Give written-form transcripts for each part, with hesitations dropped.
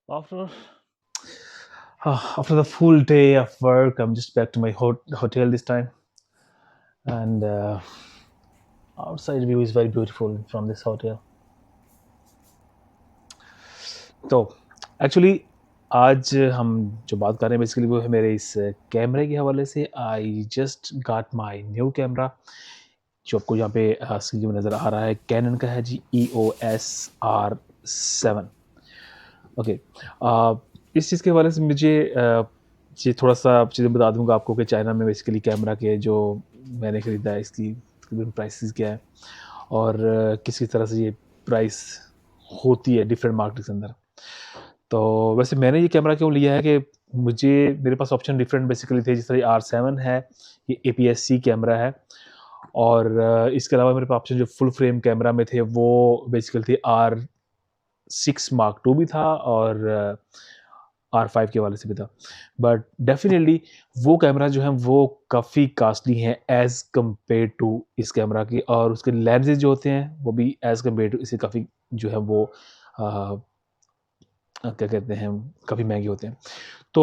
After after the full day of work, I'm just back to my hotel this time, and outside view is very beautiful from this hotel. तो actually आज हम जो बात कर रहे हैं basically वो है मेरे इस कैमरे के हवाले से। I just got my new camera जो आपको यहाँ पे स्क्रीन में नज़र आ रहा है। कैनन का है जी EOS R7। ओके, इस चीज़ के हवाले से मुझे ये थोड़ा सा चीज़ें बता दूंगा आपको कि चाइना में बेसिकली कैमरा के जो मैंने ख़रीदा है इसकी तकरीबन प्राइसेस क्या है और किस किस तरह से ये प्राइस होती है डिफरेंट मार्केट्स के अंदर। तो वैसे मैंने ये कैमरा क्यों लिया है कि मुझे मेरे पास ऑप्शन डिफरेंट बेसिकली थे। जिस तरह R7 है, ये APS-C कैमरा है और इसके अलावा मेरे पास ऑप्शन जो फुल फ्रेम कैमरा में थे वो बेसिकली थे R6 Mark II भी था और R5 के हवाले से भी था। बट डेफिनेटली वो कैमरा जो है वो काफ़ी कॉस्टली हैं एज़ कम्पेयर टू इस कैमरा की, और उसके लेंसेज जो होते हैं वो भी एज़ कम्पेयर टू इसे काफ़ी जो है वो क्या कहते हैं, काफ़ी महंगे होते हैं। तो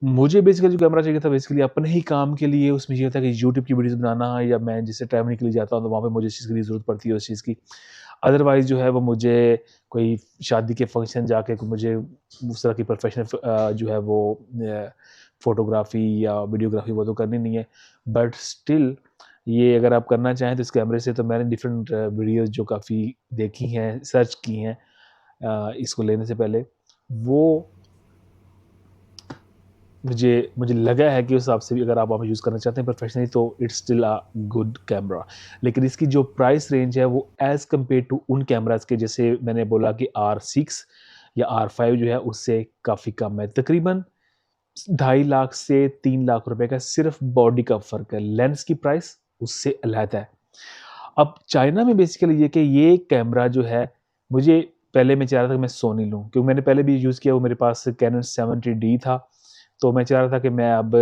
मुझे बेसिकली जो कैमरा चाहिए था बेसिकली अपने ही काम के लिए, उसमें ये था कि यूट्यूब की वीडियोज़ बनाना या मैं जिससे ट्रैवलिंग के लिए जाता हूँ तो वहाँ पे मुझे इस चीज़ की ज़रूरत पड़ती है उस चीज़ की। अदरवाइज़ जो है वो मुझे कोई शादी के फंक्शन जाके मुझे उस तरह की प्रोफेशनल जो है वो फ़ोटोग्राफ़ी या वीडियोग्राफ़ी वो तो करनी नहीं है। बट स्टिल ये अगर आप करना चाहें तो इस कैमरे से तो मैंने डिफरेंट वीडियोज़ जो काफ़ी देखी हैं, सर्च की हैं इसको लेने से पहले, वो मुझे मुझे लगा है कि उस हिसाब से भी अगर आप यूज़ करना चाहते हैं प्रोफेशनली तो it's still a good camera. लेकिन इसकी जो प्राइस रेंज है वो एज़ कम्पेयर टू उन कैमराज़ के, जैसे मैंने बोला कि R6 या R5 जो है उससे काफ़ी कम है। तकरीबन 2.5 लाख से 3 लाख रुपए का सिर्फ बॉडी का फ़र्क है। लेंस की प्राइस उससे अलहदा है। अब चाइना में बेसिकली ये कि ये कैमरा जो है, मुझे पहले मैं चाह रहा था कि मैं सोनी लूँ क्योंकि मैंने पहले भी यूज़ किया, वो मेरे पास कैनन 70D था। तो मैं चाह रहा था कि मैं अब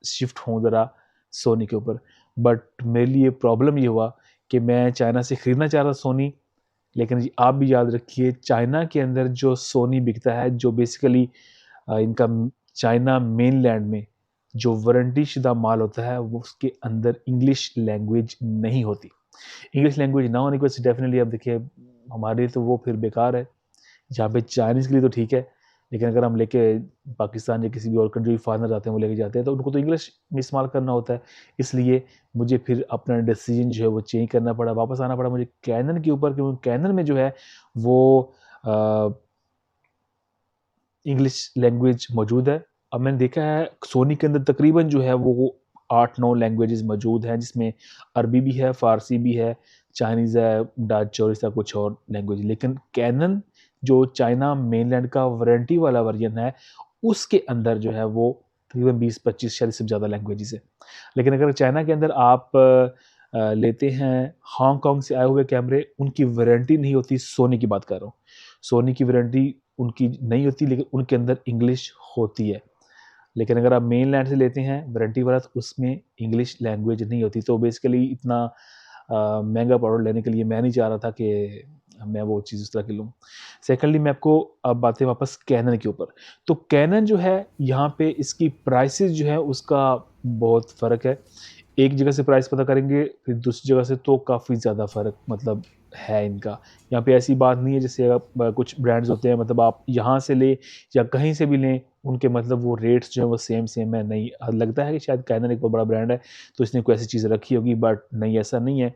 शिफ्ट हूँ ज़रा सोनी के ऊपर। बट मेरे लिए प्रॉब्लम ये हुआ कि मैं चाइना से ख़रीदना चाह रहा था सोनी, लेकिन जी आप भी याद रखिए चाइना के अंदर जो सोनी बिकता है, जो बेसिकली इनका चाइना मेनलैंड में जो वारंटी शुदा माल होता है वो उसके अंदर इंग्लिश लैंग्वेज नहीं होती। इंग्लिश लैंग्वेज ना होने की वजह से डेफ़िनेटली अब देखिए हमारे लिए तो वो फिर बेकार है। जहाँ पे चाइनीज़ के लिए तो ठीक है, लेकिन अगर हम लेके पाकिस्तान या किसी भी और कंट्री फॉरेनर जाते हैं, वो लेके जाते हैं तो उनको तो इंग्लिश में इस्तेमाल करना होता है। इसलिए मुझे फिर अपना डिसीज़न जो है वो चेंज करना पड़ा, वापस आना पड़ा मुझे कैनन के ऊपर, क्योंकि कैनन में जो है वो अ, इंग्लिश लैंग्वेज मौजूद है। अब मैंने देखा है सोनी के अंदर तकरीबन जो है वो 8-9 लैंग्वेजेज़ मौजूद हैं, जिसमें अरबी भी है, फ़ारसी भी है, चाइनीज़ है, डच और ऐसा कुछ और लैंग्वेज। लेकिन कैनन जो चाइना मेनलैंड का वारंटी वाला वर्ज़न है, उसके अंदर जो है वो तकरीबन 20-25 शायद इससे ज़्यादा लैंग्वेजेज़ है। लेकिन अगर चाइना के अंदर आप लेते हैं हांगकांग से आए हुए कैमरे, उनकी वारंटी नहीं होती, सोनी की बात कर रहा हूँ। सोनी की वारंटी उनकी नहीं होती, लेकिन उनके अंदर इंग्लिश होती है। लेकिन अगर आप मेनलैंड से लेते हैं वारंटी वाला तो उसमें इंग्लिश लैंग्वेज नहीं होती। तो बेसिकली इतना महँगा प्रोडक्ट लेने के लिए मैं नहीं चाह रहा था कि मैं वो चीज़ उस तरह की लूँ। सेकंडली मैं आपको अब बातें वापस कैनन के ऊपर। तो कैनन जो है यहाँ पे इसकी प्राइसेज़ जो है उसका बहुत फ़र्क है। एक जगह से प्राइस पता करेंगे, फिर दूसरी जगह से तो काफ़ी ज़्यादा फ़र्क मतलब है इनका। यहाँ पे ऐसी बात नहीं है जैसे आप कुछ ब्रांड्स होते हैं मतलब आप यहाँ से लें या कहीं से भी लें, उनके मतलब वो रेट्स जो हैं वो सेम है, नहीं। लगता है कि शायद कैनन एक बहुत बड़ा ब्रांड है, तो इसने कोई ऐसी चीज़ रखी होगी, बट नहीं, ऐसा नहीं है।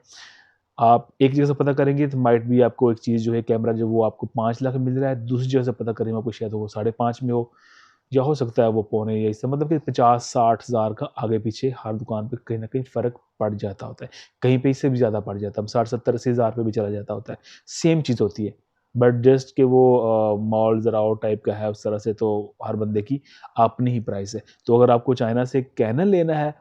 आप एक जगह से पता करेंगे तो माइट बी आपको एक चीज़ जो है कैमरा जो वो आपको 5 लाख में मिल रहा है, दूसरी जगह से पता करेंगे आपको शायद वो 5.5 में हो, या हो सकता है वो पौने या इससे मतलब कि 50-60 हज़ार का आगे पीछे हर दुकान पे कहीं न कहीं फ़र्क पड़ जाता होता है। कहीं पे इससे भी ज़्यादा पड़ जाता है, 60-70-80 हज़ार पे भी चला जाता होता है। सेम चीज़ होती है, बट जस्ट कि वो मॉल ज़रा और टाइप का है उस तरह से, तो हर बंदे की अपनी ही प्राइस है। तो अगर आपको चाइना से कैनन लेना है,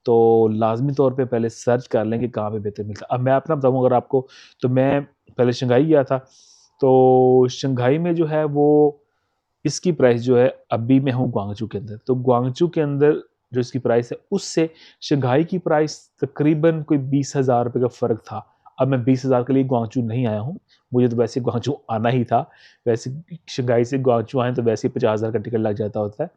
तो लाज़मी तौर पे पहले सर्च कर लें कि कहाँ पे बेहतर मिलता है। अब मैं अपना बताऊँ अगर आपको, तो मैं पहले शंघाई गया था, तो शंघाई में जो है वो इसकी प्राइस जो है, अभी मैं हूँ ग्वांगचू के अंदर, तो ग्वांगचू के अंदर जो इसकी प्राइस है उससे शंघाई की प्राइस तकरीबन कोई 20,000 रुपए का फ़र्क था। अब मैं 20,000 के लिए ग्वांगचू नहीं आया हूँ, मुझे तो वैसे ग्वांगचू आना ही था। वैसे शंघाई से ग्वांगचू आएँ तो वैसे ही 50,000 का टिकट लग जाता होता है।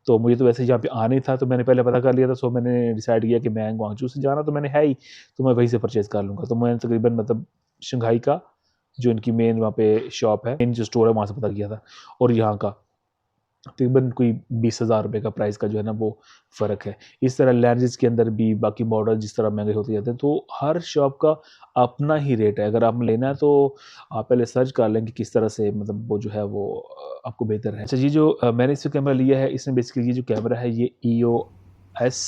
तो मुझे तो वैसे यहाँ पे आना ही था, तो मैंने पहले पता कर लिया था, सो मैंने डिसाइड किया कि मैं ग्वांगचू से जाना तो मैंने है ही, तो मैं वहीं से परचेज़ कर लूँगा। तो मैंने तकरीबन मतलब शंघाई का जो इनकी मेन वहाँ पे शॉप है, मेन जो स्टोर है वहाँ से पता किया था, और यहाँ का तकरीबन कोई 20,000 रुपये का प्राइस का जो है ना वो फ़र्क है। इस तरह लेंसेज़ के अंदर भी बाकी मॉडल जिस तरह महँगे होते जाते हैं, तो हर शॉप का अपना ही रेट है। अगर आपने लेना है तो आप पहले सर्च कर लें कि किस तरह से मतलब वो जो है वो आपको बेहतर है। अच्छा, ये जो मैंने इससे कैमरा लिया है, इसमें बेसिकली ये जो कैमरा है ये EOS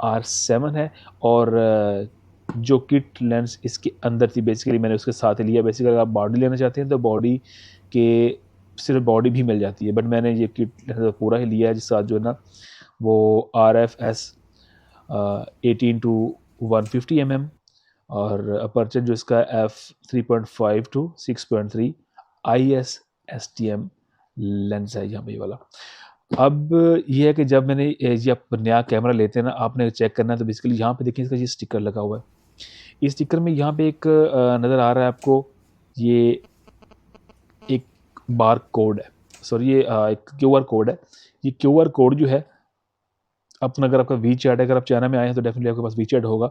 R7 है, और जो किट लेंस इसके अंदर थी बेसिकली मैंने उसके साथ ही लिया। बेसिकली अगर आप बॉडी लेना चाहते हैं तो बॉडी के सिर्फ बॉडी भी मिल जाती है, बट मैंने ये किट पूरा ही लिया है, जिसके साथ जो है ना वो RFS 18-150 mm, और अपर्चर जो इसका f3.5 to 6.3 IS STM lens है यहाँ पे ये वाला। अब ये है कि जब मैंने ये आप नया कैमरा लेते हैं ना, आपने चेक करना है तो बेसिकली यहाँ पे देखिए इसका ये स्टिकर लगा हुआ है। इस स्टिकर में यहाँ पे एक नज़र आ रहा है आपको, ये एक बार कोड है, सॉरी ये एक QR कोड है। ये QR कोड जो है अपना, अगर आपका वीचैट है, अगर आप चाइना में आए हैं तो डेफिनेटली आपके पास वीचैट होगा,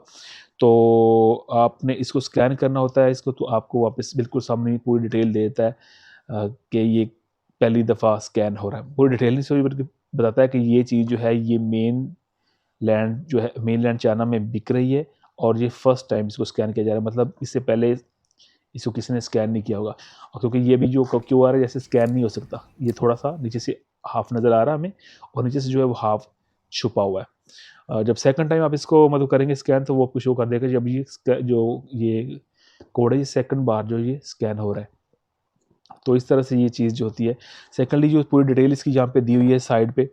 तो आपने इसको स्कैन करना होता है इसको, तो आपको वापस बिल्कुल सामने पूरी डिटेल दे देता है कि ये पहली दफ़ा स्कैन हो रहा है। पूरी डिटेल नहीं सॉरी, बल्कि बताता है कि ये चीज़ जो है ये मेन लैंड चाइना में बिक रही है, और ये फर्स्ट टाइम इसको स्कैन किया जा रहा है, मतलब इससे पहले इसको किसी ने स्कैन नहीं किया होगा। और क्योंकि ये भी जो QR है जैसे स्कैन नहीं हो सकता, ये थोड़ा सा नीचे से हाफ नज़र आ रहा है हमें, और नीचे से जो है वो हाफ छुपा हुआ है। जब सेकंड टाइम आप इसको मतलब करेंगे स्कैन, तो वो आपको शो कर देगा जब ये जो ये कोड है ये सेकंड बार जो ये स्कैन हो रहा है। तो इस तरह से ये चीज़ जो होती है। सेकंडली जो पूरी डिटेल इसकी यहाँ पे दी हुई है साइड पे,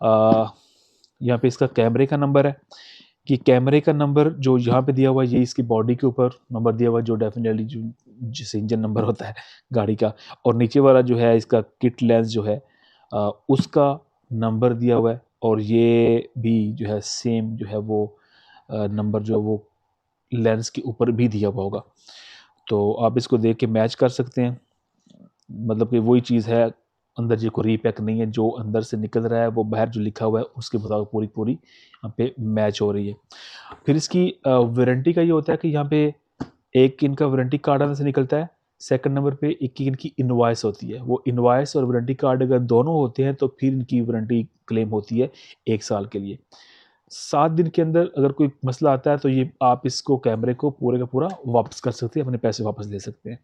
यहाँ पे इसका कैमरे का नंबर है, कि कैमरे का नंबर जो यहाँ पे दिया हुआ है ये इसकी बॉडी के ऊपर नंबर दिया हुआ है, जो डेफिनेटली जो जैसे इंजन नंबर होता है गाड़ी का, और नीचे वाला जो है इसका किट लेंस जो है उसका नंबर दिया हुआ है, और ये भी जो है सेम जो है वो नंबर जो है वो लेंस के ऊपर भी दिया हुआ होगा। तो आप इसको देख के मैच कर सकते हैं, मतलब कि वही चीज़ है, अंदर जी को रीपैक नहीं है, जो अंदर से निकल रहा है वो बाहर जो लिखा हुआ है उसके मुताबिक पूरी यहाँ पे मैच हो रही है। फिर इसकी वारंटी का ये होता है कि यहाँ पे एक इनका वारंटी कार्ड अंदर से निकलता है, सेकंड नंबर पे एक इनकी इनवॉइस होती है। वो इनवॉइस और वारंटी कार्ड अगर दोनों होते हैं तो फिर इनकी वारंटी क्लेम होती है 1 साल के लिए। 7 दिन के अंदर अगर कोई मसला आता है तो ये आप इसको कैमरे को पूरे का पूरा वापस कर सकते हैं, अपने पैसे वापस ले सकते हैं।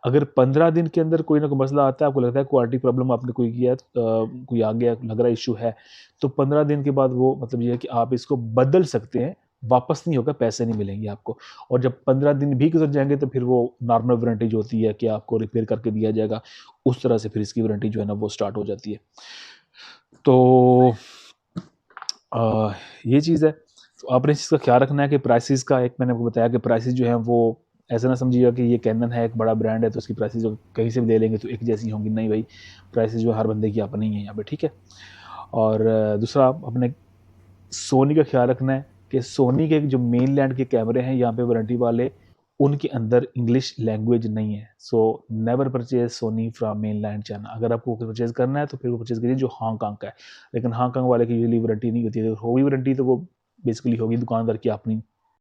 अगर 15 दिन के अंदर कोई ना कोई मसला आता है, आपको लगता है क्वालिटी प्रॉब्लम आपने कोई किया है, कोई आ गया, लग रहा है इश्यू है, तो 15 दिन के बाद वो मतलब ये है कि आप इसको बदल सकते हैं, वापस नहीं होगा, पैसे नहीं मिलेंगे आपको। और जब 15 दिन भी गुज़र जाएँगे तो फिर वो नॉर्मल वारंटी जो होती है कि आपको रिपेयर करके दिया जाएगा, उस तरह से फिर इसकी वारंटी जो है ना वो स्टार्ट हो जाती है। तो ये चीज़ है। तो आपने इस चीज़ का ख्याल रखना है कि प्राइसेस का, एक मैंने आपको बताया कि प्राइसेस जो हैं वो ऐसा ना समझिएगा कि ये कैनन है, एक बड़ा ब्रांड है तो उसकी प्राइसेस जो कहीं से भी ले लेंगे तो एक जैसी होंगी, नहीं भाई, प्राइसेस जो हर बंदे की अपनी ही है यहाँ पे, ठीक है। और दूसरा अपने सोनी का ख्याल रखना है कि सोनी के जो मेन लैंड के कैमरे हैं यहाँ पे वारंटी वाले, उनके अंदर इंग्लिश लैंग्वेज नहीं है। So never purchase Sony from mainland China. अगर आपको परचेज करना है तो फिर वो परचेज करिए जो हांगकांग का है, लेकिन हांगकांग वाले की यूजली वारंटी नहीं होती है, अगर होगी वारंटी तो वो बेसिकली होगी दुकानदार की अपनी